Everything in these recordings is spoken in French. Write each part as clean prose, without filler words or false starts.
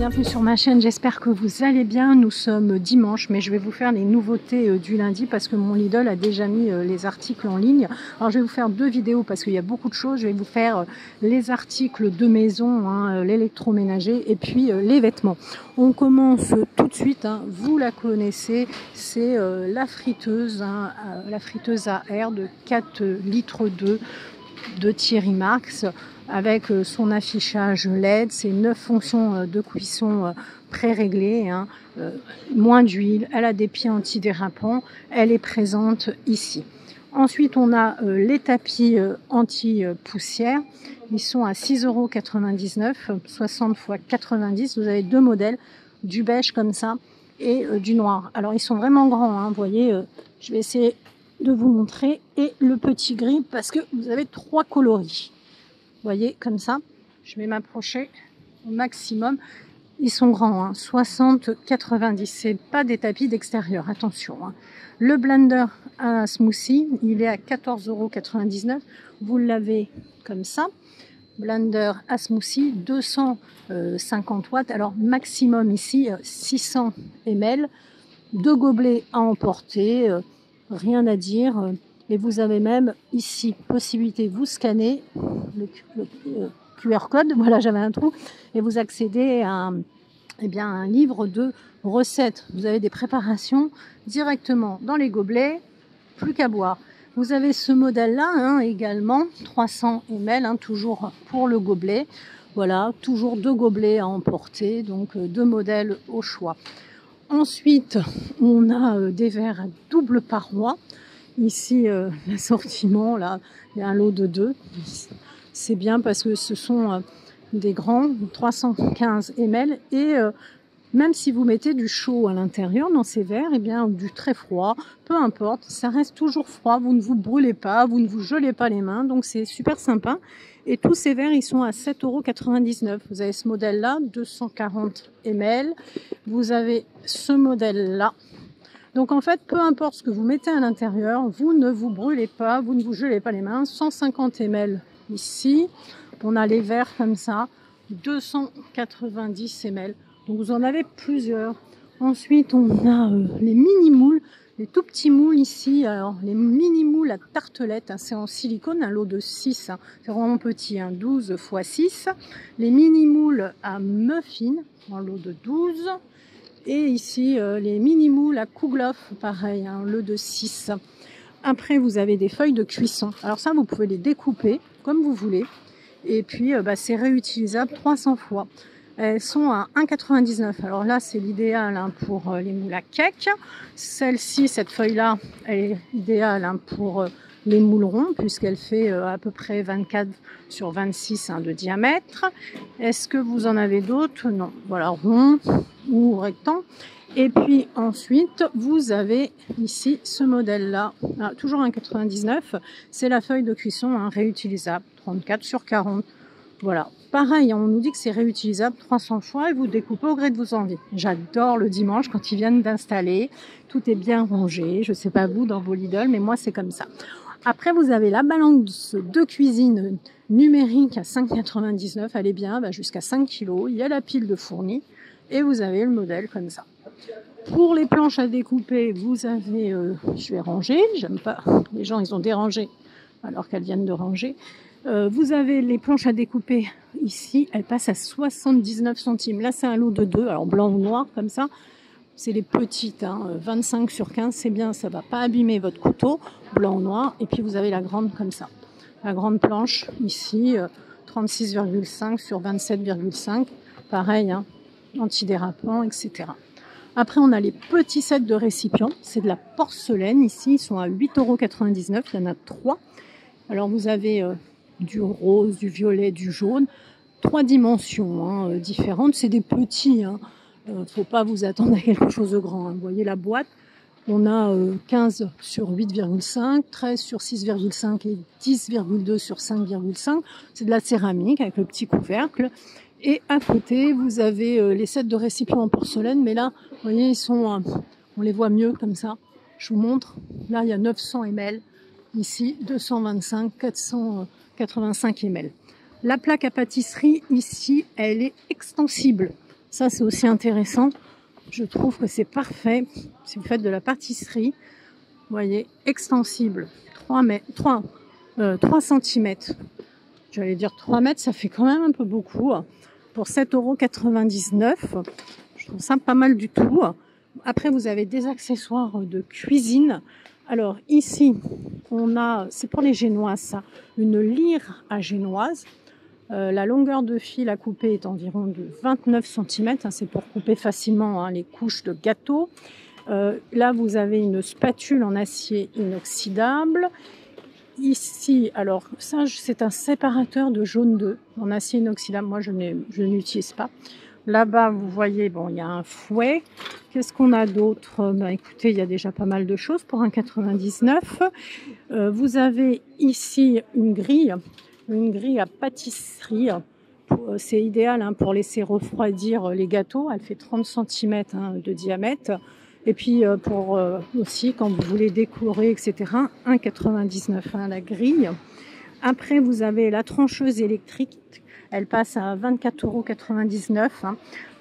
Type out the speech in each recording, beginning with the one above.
bienvenue sur ma chaîne, j'espère que vous allez bien. Nous sommes dimanche, mais je vais vous faire les nouveautés du lundi parce que mon Lidl a déjà mis les articles en ligne. Alors je vais vous faire deux vidéos parce qu'il y a beaucoup de choses. Je vais vous faire les articles de maison, l'électroménager et puis les vêtements. On commence tout de suite, vous la connaissez, c'est la friteuse à air de 4 litres de Thierry Marx, avec son affichage LED, ses 9 fonctions de cuisson pré-réglées, moins d'huile, elle a des pieds antidérapants, elle est présente ici. Ensuite, on a les tapis anti-poussière, ils sont à 6,99 €, 60 x 90. Vous avez deux modèles, du beige comme ça et du noir. Alors, ils sont vraiment grands, vous voyez, je vais essayer de vous montrer, et le petit gris parce que vous avez 3 coloris. Vous voyez, comme ça, je vais m'approcher au maximum. Ils sont grands, 60-90. C'est pas des tapis d'extérieur, attention. Le blender à smoothie, il est à 14,99 €. Vous l'avez comme ça. Blender à smoothie, 250 watts. Alors, maximum ici, 600 ml. 2 gobelets à emporter, rien à dire. Et vous avez même ici possibilité, vous scannez le QR code, voilà, j'avais un trou, et vous accédez à un livre de recettes. Vous avez des préparations directement dans les gobelets, plus qu'à boire. Vous avez ce modèle-là également, 300 ml, toujours pour le gobelet. Voilà, toujours 2 gobelets à emporter, donc 2 modèles au choix. Ensuite, on a des verres à double paroi. Ici, l'assortiment, là, il y a un lot de 2. C'est bien parce que ce sont des grands, 315 ml. Et même si vous mettez du chaud à l'intérieur dans ces verres, ou du très froid, peu importe, ça reste toujours froid. Vous ne vous brûlez pas, vous ne vous gelez pas les mains. Donc, c'est super sympa. Et tous ces verres, ils sont à 7,99 €. Vous avez ce modèle-là, 240 ml. Vous avez ce modèle-là. Donc en fait, peu importe ce que vous mettez à l'intérieur, vous ne vous brûlez pas, vous ne vous gelez pas les mains. 150 ml ici. On a les verres comme ça, 290 ml. Donc vous en avez plusieurs. Ensuite, on a les mini moules, les tout petits moules ici. Alors les mini moules à tartelettes, c'est en silicone, un lot de 6. C'est vraiment petit, 12 x 6. Les mini moules à muffins, un lot de 12. Et ici, les mini moules à Kouglof, pareil, le de 6. Après, vous avez des feuilles de cuisson. Alors ça, vous pouvez les découper comme vous voulez. Et puis, c'est réutilisable 300 fois. Elles sont à 1,99 €. Alors là, c'est l'idéal pour les moules à cake. Celle-ci, cette feuille-là, elle est idéale pour les moules ronds, puisqu'elle fait à peu près 24 sur 26 de diamètre. Est-ce que vous en avez d'autres? Non. Voilà, rond ou rectangle. Et puis ensuite, vous avez ici ce modèle-là, toujours 1,99 €. C'est la feuille de cuisson réutilisable, 34 sur 40. Voilà. Pareil, on nous dit que c'est réutilisable 300 fois et vous découpez au gré de vos envies. J'adore le dimanche quand ils viennent d'installer. Tout est bien rangé. Je ne sais pas vous dans vos Lidl, mais moi c'est comme ça. Après, vous avez la balance de cuisine numérique à 5,99 €. Elle est bien, jusqu'à 5 kg. Il y a la pile de fournis et vous avez le modèle comme ça. Pour les planches à découper, vous avez, je vais ranger. J'aime pas, les gens ils ont dérangé alors qu'elles viennent de ranger. Vous avez les planches à découper ici, elles passent à 79 centimes. Là, c'est un lot de 2, alors blanc ou noir comme ça. C'est les petites, 25 sur 15, c'est bien, ça va pas abîmer votre couteau, blanc ou noir. Et puis vous avez la grande comme ça. La grande planche ici, 36,5 sur 27,5. Pareil, antidérapant, etc. Après, on a les petits sets de récipients. C'est de la porcelaine. Ici, ils sont à 8,99 €. Il y en a 3. Alors, vous avez du rose, du violet, du jaune. 3 dimensions différentes. C'est des petits. Faut pas vous attendre à quelque chose de grand. Vous voyez la boîte. On a 15 sur 8,5, 13 sur 6,5 et 10,2 sur 5,5. C'est de la céramique avec le petit couvercle. Et à côté, vous avez les sets de récipients en porcelaine. Mais là, vous voyez, ils sont, on les voit mieux comme ça. Je vous montre. Là, il y a 900 ml. Ici, 225, 485 ml. La plaque à pâtisserie, ici, elle est extensible. Ça, c'est aussi intéressant. Je trouve que c'est parfait si vous faites de la pâtisserie. Vous voyez, extensible, 3 cm. J'allais dire 3 mètres, ça fait quand même un peu beaucoup. Pour 7,99 €, je trouve ça pas mal du tout. Après, vous avez des accessoires de cuisine. Alors ici, on a, c'est pour les génoises ça, une lyre à génoise. La longueur de fil à couper est environ de 29 cm. C'est pour couper facilement les couches de gâteau. Là, vous avez une spatule en acier inoxydable. Ici, alors ça, c'est un séparateur de jaune d'œuf en acier inoxydable. Moi, je n'utilise pas. Là-bas, vous voyez, bon, il y a un fouet. Qu'est-ce qu'on a d'autre? Écoutez, il y a déjà pas mal de choses pour 1,99 €. Vous avez ici une grille à pâtisserie. C'est idéal pour laisser refroidir les gâteaux. Elle fait 30 cm de diamètre. Et puis pour aussi quand vous voulez décorer, etc., 1,99 € la grille. Après, vous avez la trancheuse électrique. Elle passe à 24,99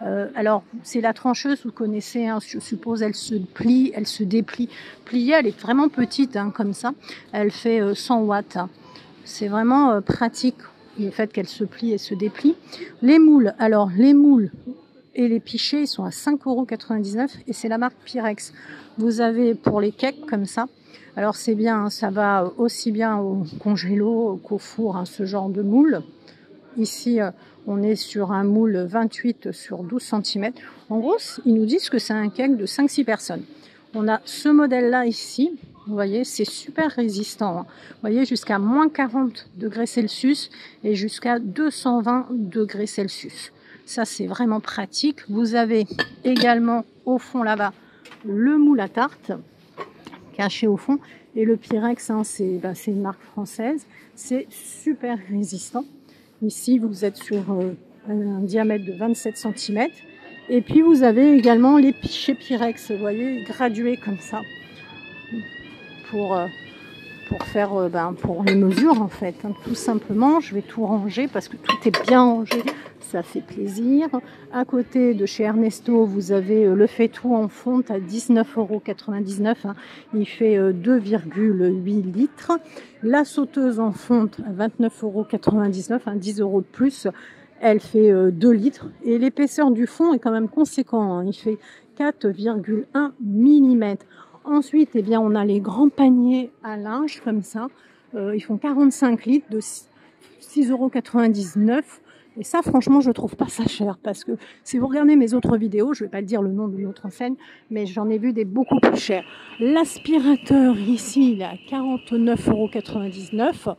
€. Alors, c'est la trancheuse, vous connaissez, je suppose, elle se plie, elle se déplie. Pliée, elle est vraiment petite, comme ça. Elle fait 100 watts. C'est vraiment pratique, le fait qu'elle se plie et se déplie. Les moules, alors les moules et les pichets, ils sont à 5,99 € et c'est la marque Pyrex. Vous avez pour les cakes comme ça. Alors c'est bien, ça va aussi bien au congélo qu'au four, ce genre de moule. Ici, on est sur un moule 28 sur 12 cm. En gros, ils nous disent que c'est un cake de 5-6 personnes. On a ce modèle-là ici. Vous voyez, c'est super résistant. Vous voyez, jusqu'à moins 40 degrés Celsius et jusqu'à 220 degrés Celsius. Ça, c'est vraiment pratique. Vous avez également au fond là-bas le moule à tarte caché au fond. Et le Pyrex, c'est une marque française. C'est super résistant. Ici, vous êtes sur un diamètre de 27 cm. Et puis, vous avez également les pichets Pyrex, vous voyez, gradués comme ça. Pour faire pour les mesures, en fait. Tout simplement, je vais tout ranger parce que tout est bien rangé. Ça fait plaisir. À côté de chez Ernesto, vous avez le fait-tout en fonte à 19,99 €. Il fait 2,8 litres. La sauteuse en fonte à 29,99 €, 10 € de plus. Elle fait 2 litres. Et l'épaisseur du fond est quand même conséquent. Il fait 4,1 mm. Ensuite, on a les grands paniers à linge comme ça. Ils font 45 litres de 6,99 €. Et ça, franchement, je trouve pas ça cher parce que si vous regardez mes autres vidéos, je vais pas dire le nom de notre enseigne, mais j'en ai vu des beaucoup plus chers. L'aspirateur ici, il est à 49,99 €.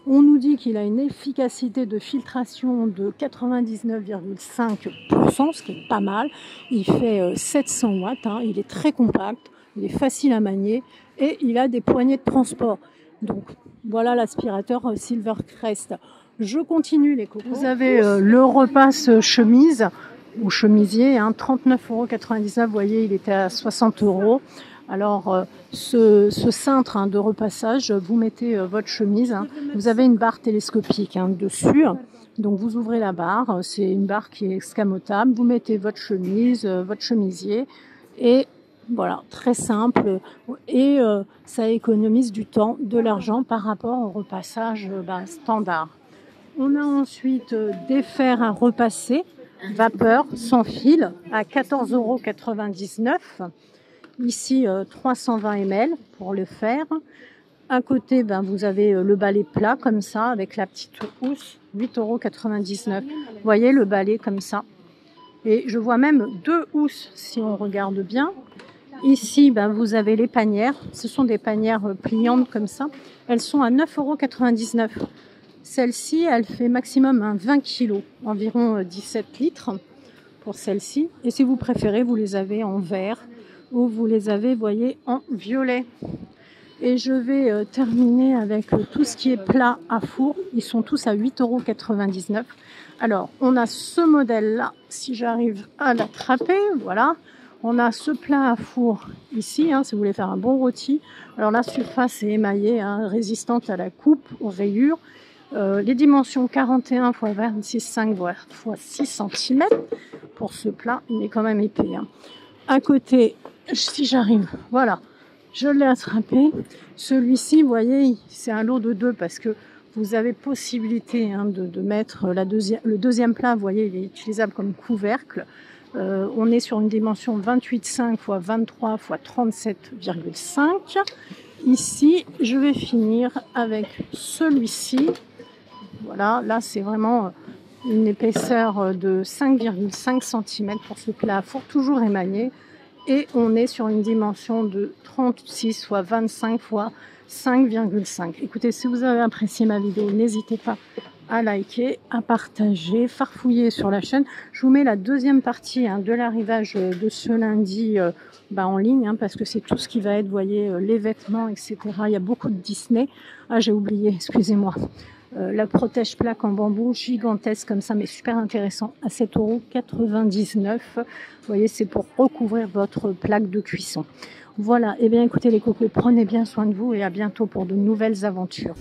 On nous dit qu'il a une efficacité de filtration de 99,5%, ce qui est pas mal. Il fait 700 watts, il est très compact, il est facile à manier et il a des poignées de transport. Donc voilà l'aspirateur Silvercrest. Je continue les cocos. Vous avez le repasse chemise ou chemisier, 39,99 €. Vous voyez, il était à 60 €. Alors ce cintre de repassage, vous mettez votre chemise. Vous avez une barre télescopique dessus. Donc vous ouvrez la barre, c'est une barre qui est escamotable. Vous mettez votre chemise, votre chemisier et voilà, très simple. Et ça économise du temps, de l'argent par rapport au repassage standard. On a ensuite des fers à repasser, vapeur, sans fil, à 14,99 €. Ici, 320 ml pour le fer. À côté, vous avez le balai plat comme ça, avec la petite housse, 8,99 €. Vous voyez le balai comme ça. Et je vois même 2 housses si on regarde bien. Ici, vous avez les panières. Ce sont des panières pliantes comme ça. Elles sont à 9,99 €. Celle-ci, elle fait maximum 20 kg, environ 17 litres pour celle-ci. Et si vous préférez, vous les avez en vert ou vous les avez, voyez, en violet. Et je vais terminer avec tout ce qui est plat à four. Ils sont tous à 8,99 €. Alors, on a ce modèle-là, si j'arrive à l'attraper, voilà. On a ce plat à four ici, si vous voulez faire un bon rôti. Alors la surface est émaillée, résistante à la coupe, aux rayures. Les dimensions 41 x 26,5 x 6 cm. pour ce plat, il est quand même épais. Hein. À côté, si j'arrive, voilà, je l'ai attrapé. Celui-ci, vous voyez, c'est un lot de 2 parce que vous avez possibilité de mettre le deuxième plat, vous voyez, il est utilisable comme couvercle. On est sur une dimension 28,5 x 23 x 37,5. Ici, je vais finir avec celui-ci. Voilà, là c'est vraiment une épaisseur de 5,5 cm pour ce plat à four, toujours émaillé. Et on est sur une dimension de 36 x 25 x 5,5. Écoutez, si vous avez apprécié ma vidéo, n'hésitez pas à liker, à partager, farfouiller sur la chaîne. Je vous mets la deuxième partie de l'arrivage de ce lundi en ligne, parce que c'est tout ce qui va être, vous voyez, les vêtements, etc. Il y a beaucoup de Disney. Ah, j'ai oublié, excusez-moi. La protège-plaque en bambou gigantesque comme ça, mais super intéressant, à 7,99 €. Vous voyez, c'est pour recouvrir votre plaque de cuisson. Voilà, et bien écoutez les cocos, prenez bien soin de vous et à bientôt pour de nouvelles aventures.